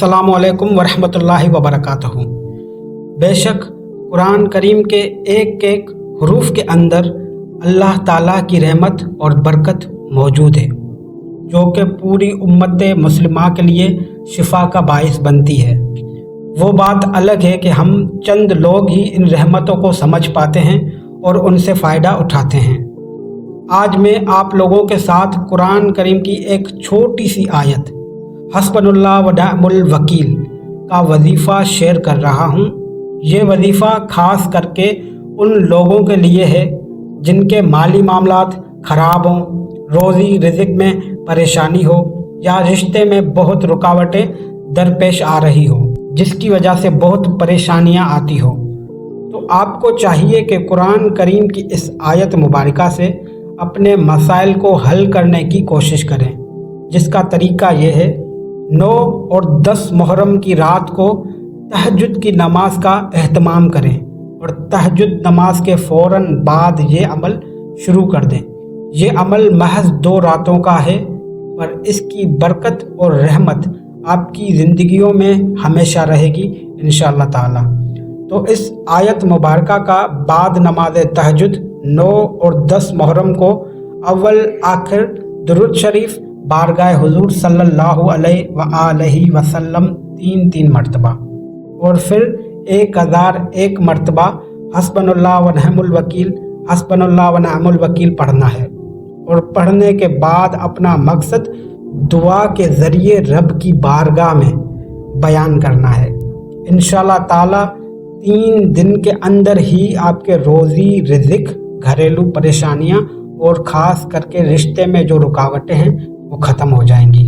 अस्सलामु अलैकुम वरहमतुल्लाहि वबरकातुहू। बेशक कुरान करीम के एक एक हरूफ के अंदर अल्लाह ताला की रहमत और बरकत मौजूद है, जो कि पूरी उम्मत मुस्लिमा के लिए शिफा का बाइस बनती है। वो बात अलग है कि हम चंद लोग ही इन रहमतों को समझ पाते हैं और उनसे फ़ायदा उठाते हैं। आज मैं आप लोगों के साथ कुरान करीम की एक छोटी सी आयत हस्बुनल्लाह व निअमुल वकील का वजीफ़ा शेयर कर रहा हूँ। ये वजीफ़ा ख़ास करके उन लोगों के लिए है जिनके माली मामलात ख़राब हों, रोज़ी रिज़्क़ में परेशानी हो या रिश्ते में बहुत रुकावटें दरपेश आ रही हो, जिसकी वजह से बहुत परेशानियाँ आती हो। तो आपको चाहिए कि कुरान करीम की इस आयत मुबारका से अपने मसाइल को हल करने की कोशिश करें, जिसका तरीका ये है 9 और 10 मुहर्रम की रात को तहज्जुद की नमाज का एहतमाम करें और तहज्जुद नमाज के फ़ौरन बाद ये अमल शुरू कर दें। ये अमल महज 2 रातों का है, पर इसकी बरकत और रहमत आपकी ज़िंदगियों में हमेशा रहेगी इंशाअल्लाह ताला। तो इस आयत मुबारका का बाद नमाज तहज्जुद 9 और 10 मुहर्रम को अव्वल आखिर दुरूद शरीफ बारगाह हुजूर सल्लल्लाहु अलैहि वसल्लम 3 मरतबा और फिर 1001 मरतबा हस्बुनल्लाह व निअमुल वकील हस्बुनल्लाह व निअमुल वकील पढ़ना है। और पढ़ने के बाद अपना मकसद दुआ के ज़रिए रब की बारगाह में बयान करना है। इंशाअल्लाह ताला 3 दिन के अंदर ही आपके रोज़ी रिज़्क़, घरेलू परेशानियां और ख़ास करके रिश्ते में जो रुकावटें हैं वो ख़त्म हो जाएंगी।